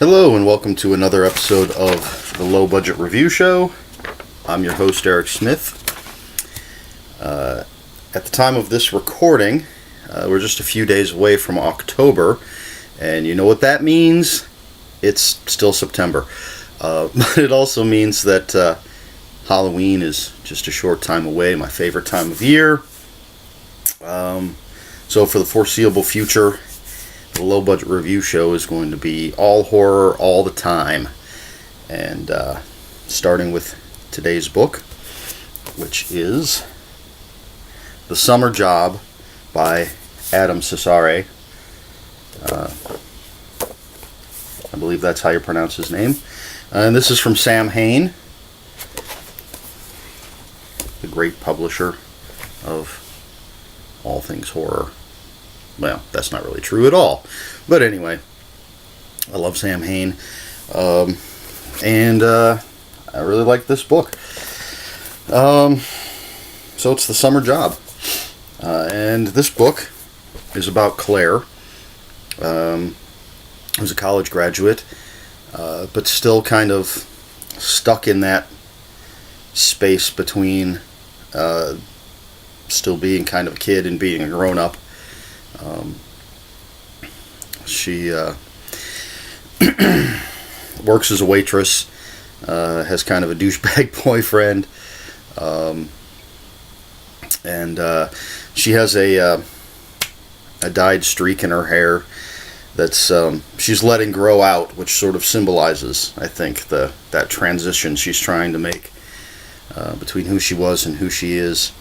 Hello and welcome to another episode of the Low Budget Review Show. I'm your host, Eric Smith. At the time of this recording, we're just a few days away from October, and you know what that means? It's still September. But it also means that Halloween is just a short time away, my favorite time of year. So for the foreseeable future, the Low Budget Review Show is going to be all horror all the time. And starting with today's book, which is The Summer Job by Adam Cesare. I believe that's how you pronounce his name. And this is from Sam Hain, the great publisher of all things horror. Well, that's not really true at all. But anyway, I love Sam Hain. And I really like this book. So it's The Summer Job. And this book is about Claire, who's a college graduate, but still kind of stuck in that space between still being kind of a kid and being a grown-up. She works as a waitress, has kind of a douchebag boyfriend, and she has a dyed streak in her hair that's she's letting grow out, which sort of symbolizes, I think, that transition she's trying to make between who she was and who she is.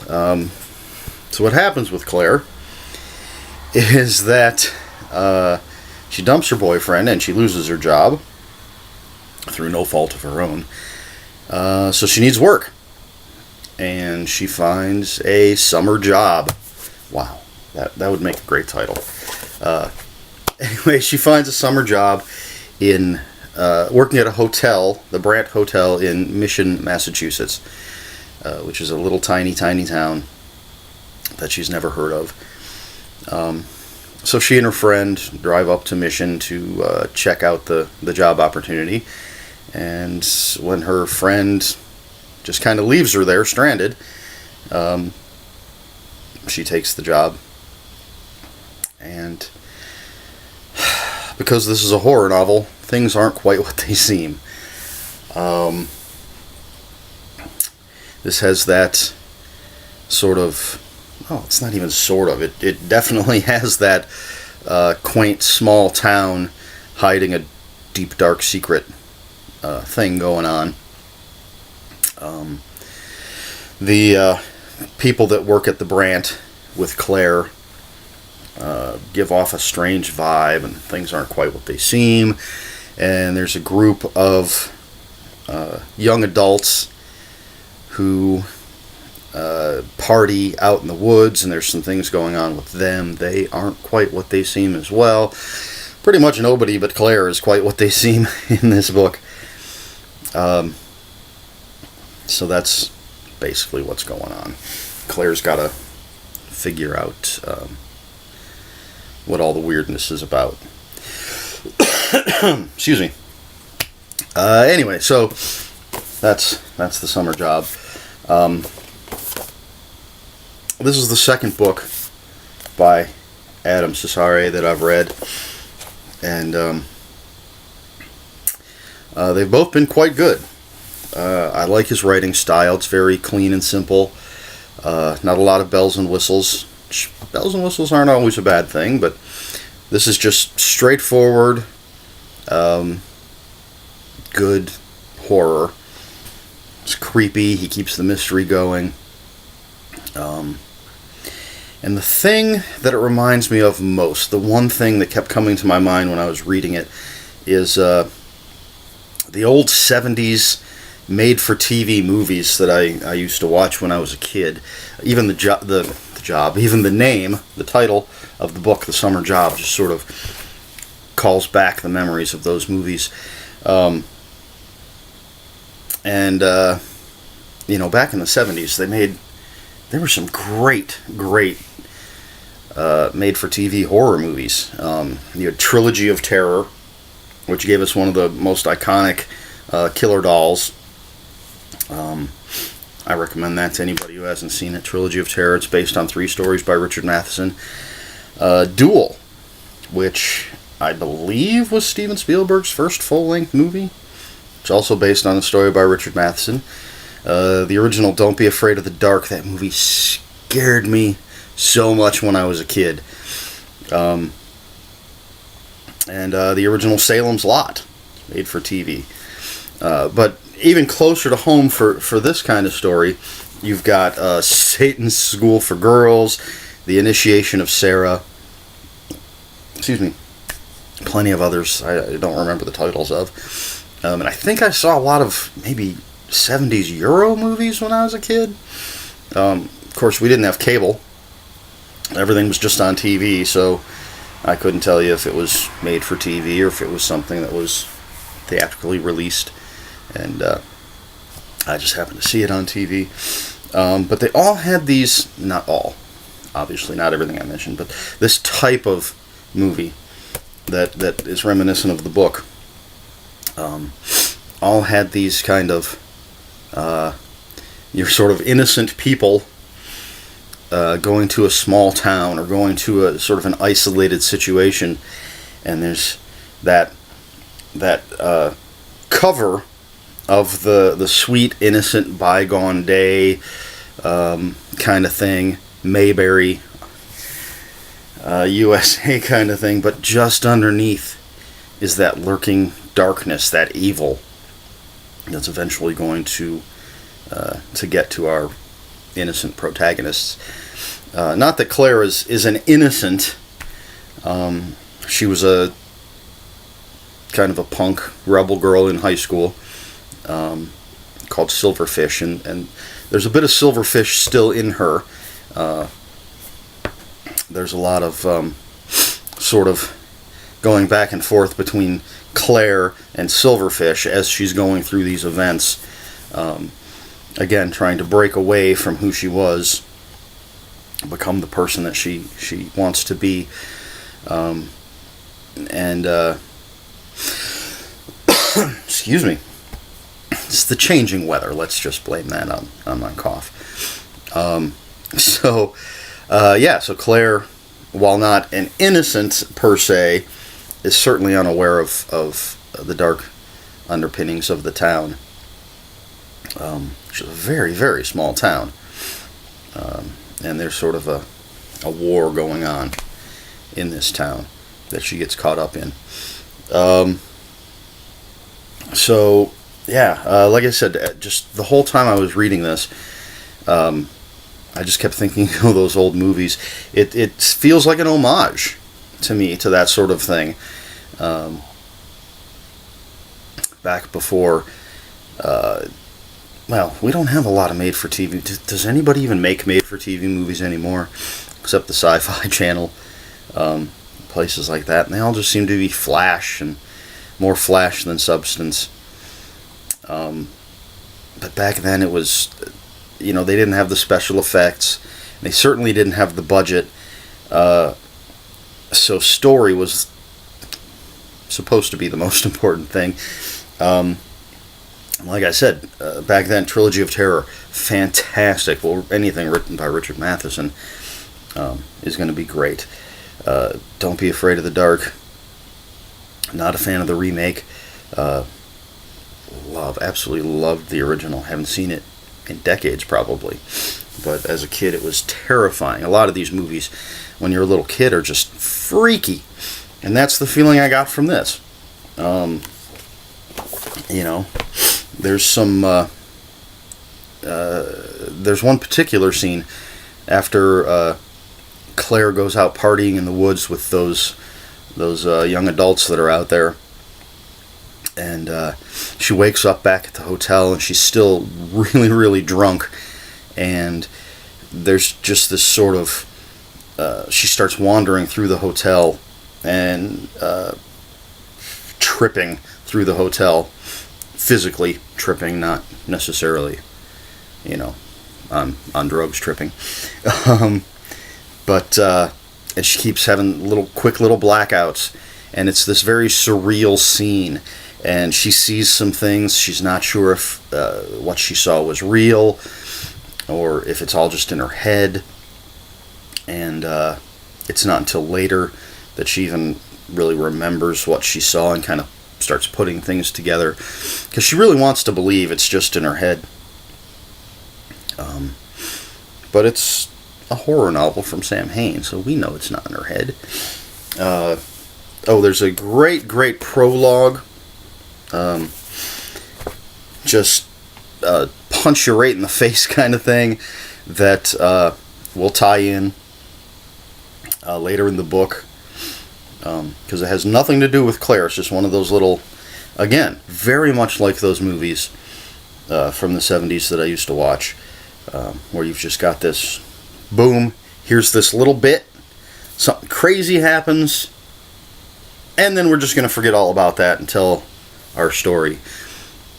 So what happens with Claire is that she dumps her boyfriend and she loses her job through no fault of her own. So she needs work. And she finds a summer job. Wow, that would make a great title. Anyway, she finds a summer job in working at a hotel, the Brant Hotel in Mission, Massachusetts, which is a little tiny town that she's never heard of. So she and her friend drive up to Mission to check out the job opportunity. And when her friend just kind of leaves her there stranded, she takes the job. And because this is a horror novel, things aren't quite what they seem. This has that sort of... Oh, it's not even sort of. It definitely has that quaint small town hiding a deep dark secret thing going on. The people that work at the Brant with Claire give off a strange vibe, and things aren't quite what they seem. And there's a group of young adults who party out in the woods, and there's some things going on with them. They aren't quite what they seem as well. Pretty much nobody but Claire is quite what they seem in this book. So that's basically what's going on. Claire's got to figure out what all the weirdness is about. Excuse me. Anyway, so that's the summer job. This is the second book by Adam Cesare that I've read, and they've both been quite good. I like his writing style. It's very clean and simple. Not a lot of bells and whistles. Bells and whistles aren't always a bad thing, but this is just straightforward, good horror. It's creepy. He keeps the mystery going. And the thing that it reminds me of most, the one thing that kept coming to my mind when I was reading it, is the old 70s made-for-TV movies that I used to watch when I was a kid. Even the job, even the name, the title of the book, The Summer Job, just sort of calls back the memories of those movies. And back in the 70s, there were some great made-for-TV horror movies. You had Trilogy of Terror, which gave us one of the most iconic killer dolls. I recommend that to anybody who hasn't seen it. Trilogy of Terror. It's based on 3 stories by Richard Matheson. Duel, which I believe was Steven Spielberg's first full-length movie. It's also based on a story by Richard Matheson. The original Don't Be Afraid of the Dark. That movie scared me so much when I was a kid. And the original Salem's Lot, made for TV. But even closer to home for this kind of story, you've got Satan's School for Girls, The Initiation of Sarah, plenty of others I don't remember the titles of. And I think I saw a lot of maybe 70s Euro movies when I was a kid. Of course, we didn't have cable. Everything was just on TV, so I couldn't tell you if it was made for TV or if it was something that was theatrically released. And I just happened to see it on TV. But they all had these, not all, obviously not everything I mentioned, but this type of movie that is reminiscent of the book, all had these kind of your sort of innocent people going to a small town or going to a sort of an isolated situation, and there's that cover of the sweet, innocent, bygone day kind of thing, Mayberry, USA kind of thing, but just underneath is that lurking darkness, that evil that's eventually going to get to our innocent protagonists. Not that Claire is an innocent. She was a kind of a punk rebel girl in high school, called Silverfish, and there's a bit of Silverfish still in her. There's a lot of sort of going back and forth between Claire and Silverfish as she's going through these events. Again, trying to break away from who she was, become the person that she wants to be. Excuse me. It's the changing weather. Let's just blame that on my cough. So Claire, while not an innocent per se, is certainly unaware of the dark underpinnings of the town. Which is a very, very small town. And there's sort of a war going on in this town that she gets caught up in. Like I said, just the whole time I was reading this, I just kept thinking of those old movies. It feels like an homage to me to that sort of thing. Back before, we don't have a lot of made-for-TV. Does anybody even make made-for-TV movies anymore? Except the Sci-Fi Channel, places like that. And they all just seem to be flash, and more flash than substance. But back then it was, they didn't have the special effects. They certainly didn't have the budget. So story was supposed to be the most important thing. Like I said, back then, Trilogy of Terror, fantastic. Well, anything written by Richard Matheson is going to be great. Don't Be Afraid of the Dark. Not a fan of the remake. Absolutely loved the original. Haven't seen it in decades, probably. But as a kid, it was terrifying. A lot of these movies, when you're a little kid, are just freaky. And that's the feeling I got from this. There's some, there's one particular scene after Claire goes out partying in the woods with those young adults that are out there, and she wakes up back at the hotel and she's still really, really drunk, and there's just this sort of, she starts wandering through the hotel and tripping through the hotel, physically tripping, not necessarily, on drugs tripping. And she keeps having quick little blackouts, and it's this very surreal scene. And she sees some things. She's not sure if what she saw was real or if it's all just in her head. And it's not until later that she even really remembers what she saw and kind of starts putting things together, because she really wants to believe it's just in her head. But it's a horror novel from Sam Hain, so we know it's not in her head. There's a great prologue. Just punch you right in the face kind of thing that will tie in later in the book, because it has nothing to do with Claire. It's just one of those little, again, very much like those movies from the 70s that I used to watch, where you've just got this, boom, here's this little bit, something crazy happens, and then we're just going to forget all about that until our story.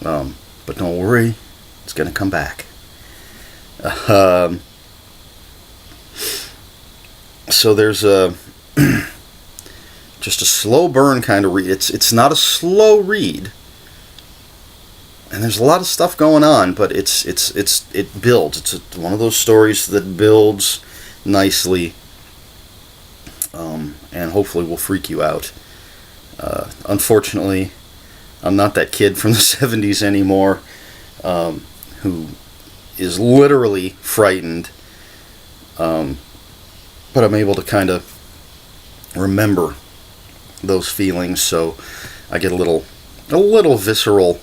But don't worry, it's going to come back. So there's a just a slow burn kind of read. It's not a slow read, and there's a lot of stuff going on, but it builds. It's one of those stories that builds nicely, and hopefully will freak you out. Unfortunately, I'm not that kid from the 70s anymore, who is literally frightened, but I'm able to kind of remember those feelings, so I get a little visceral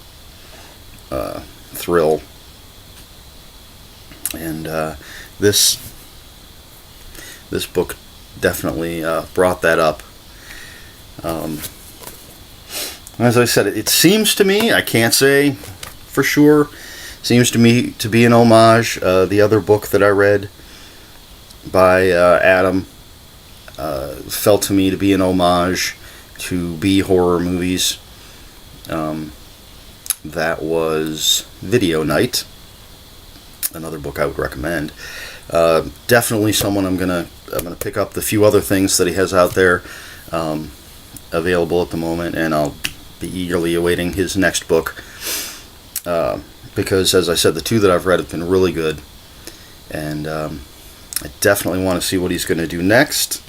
thrill, and this book definitely brought that up. As I said, it seems to me, I can't say for sure, seems to me to be an homage. The other book that I read by Adam felt to me to be an homage to B horror movies. That was Video Night, another book I would recommend. Definitely someone I'm gonna pick up the few other things that he has out there available at the moment, and I'll be eagerly awaiting his next book, because, as I said, the two that I've read have been really good, and I definitely want to see what he's going to do next.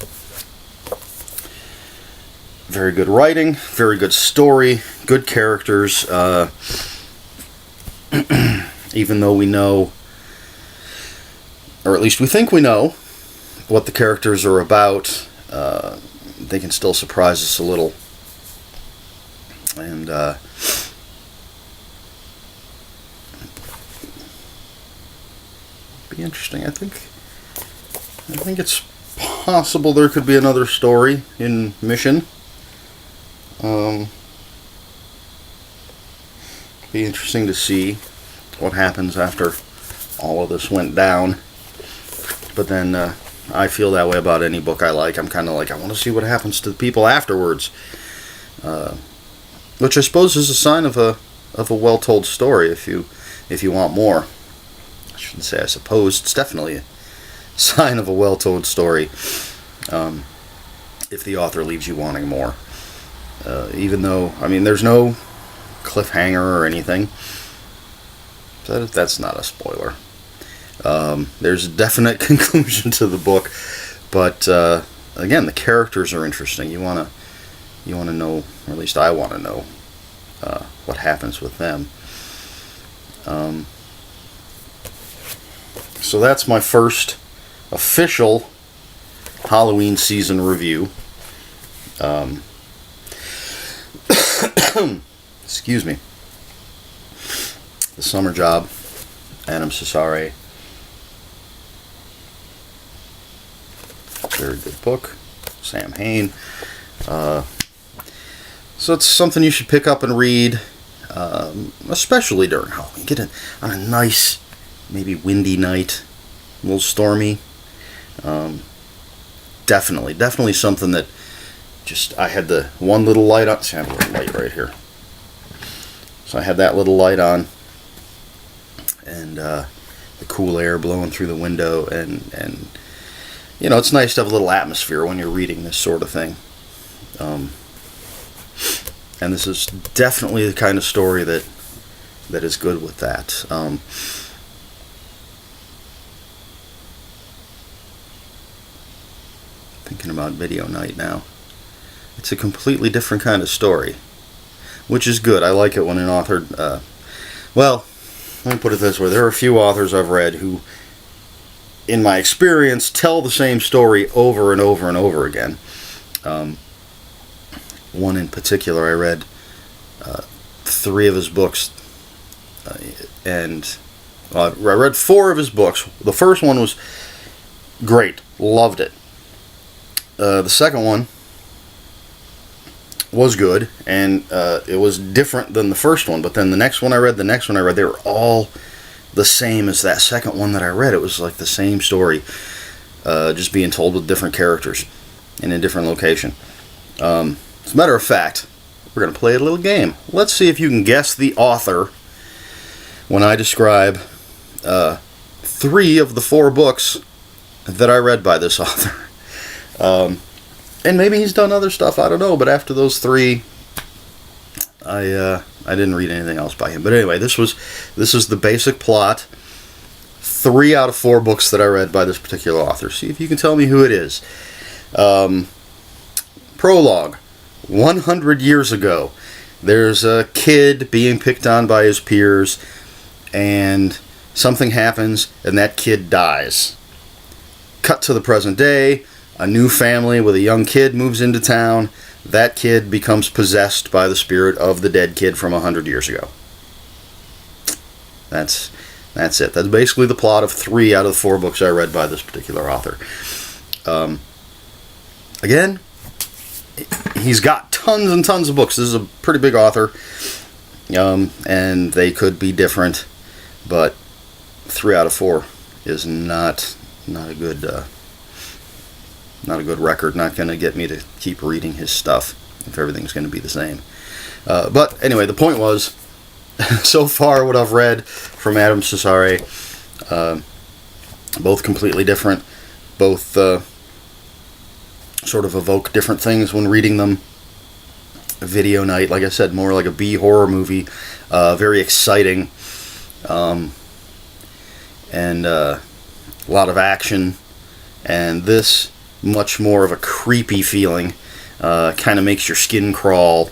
Very good writing, very good story, good characters, even though we know, or at least we think we know, what the characters are about, they can still surprise us a little. And be interesting. I think it's possible there could be another story in Mission. Be interesting to see what happens after all of this went down. But then I feel that way about any book I like. I'm kind of like, I want to see what happens to the people afterwards. Which I suppose is a sign of a well-told story. If you want more, I shouldn't say I suppose. It's definitely a sign of a well-told story. If the author leaves you wanting more, even though, I mean, there's no cliffhanger or anything. That's not a spoiler. There's a definite conclusion to the book, but again, the characters are interesting. You want to know, or at least I want to know, what happens with them. So that's my first official Halloween season review. Excuse me. The Summer Job, Adam Cesare. Very good book. Sam Hain. So it's something you should pick up and read, especially during Halloween. Get it on a nice, maybe windy night, a little stormy. Definitely something that just, I had the one little light on. See, I have a little light right here. So I had that little light on, and the cool air blowing through the window, and you know, it's nice to have a little atmosphere when you're reading this sort of thing. And this is definitely the kind of story that is good with that. Thinking about video night now. It's a completely different kind of story, which is good. I like it when an author, well, let me put it this way. There are a few authors I've read who, in my experience, tell the same story over and over and over again. One in particular, I read 3 of his books, and I read 4 of his books. The first one was great, loved it. The second one was good, and it was different than the first one, but then the next one I read, they were all the same as that second one that I read. It was like the same story, just being told with different characters in a different location. As a matter of fact, we're going to play a little game. Let's see if you can guess the author when I describe 3 of the 4 books that I read by this author. And maybe he's done other stuff, I don't know, but after those 3, I didn't read anything else by him. But anyway, this is the basic plot. 3 out of 4 books that I read by this particular author. See if you can tell me who it is. Prologue. 100 years ago, there's a kid being picked on by his peers, and something happens, and that kid dies. Cut to the present day. A new family with a young kid moves into town. That kid becomes possessed by the spirit of the dead kid from 100 years ago. That's it. That's basically the plot of 3 out of the 4 books I read by this particular author. Again, he's got tons and tons of books. This is a pretty big author, and they could be different, but 3 out of 4 is not a good record. Not going to get me to keep reading his stuff if everything's going to be the same. But anyway, the point was, so far what I've read from Adam Cesare, both completely different, both sort of evoke different things when reading them. Video night, like I said, more like a B horror movie, very exciting, and a lot of action, and this much more of a creepy feeling, kind of makes your skin crawl,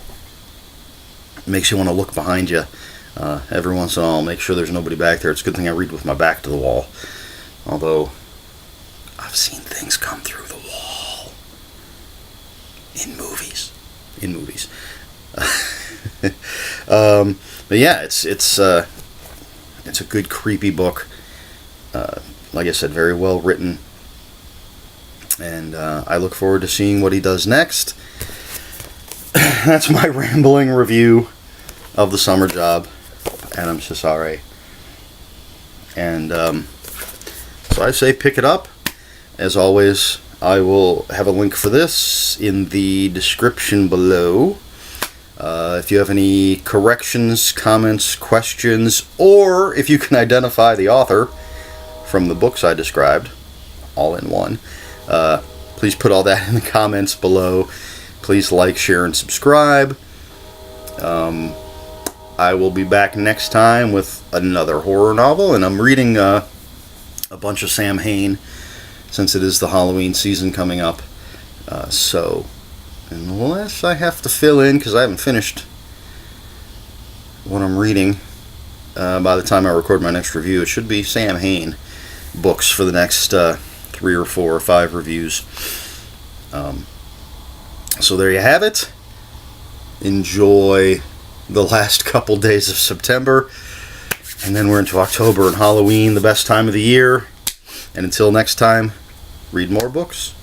makes you want to look behind you every once in a while, make sure there's nobody back there. It's a good thing I read with my back to the wall, although I've seen things come through the wall in movies. But yeah, it's a good creepy book. Like I said, very well written, and I look forward to seeing what he does next. That's my rambling review of The Summer Job, Adam Cesare. And so I say pick it up. As always, I will have a link for this in the description below. If you have any corrections, comments, questions, or if you can identify the author from the books I described, all in one, please put all that in the comments below. Please like, share, and subscribe. I will be back next time with another horror novel, and I'm reading a bunch of Sam Hain, since it is the Halloween season coming up. Unless I have to fill in, because I haven't finished what I'm reading by the time I record my next review, it should be Sam Hain books for the next 3 or 4 or 5 reviews. So there you have it. Enjoy the last couple days of September, and then we're into October and Halloween, the best time of the year. And until next time, read more books.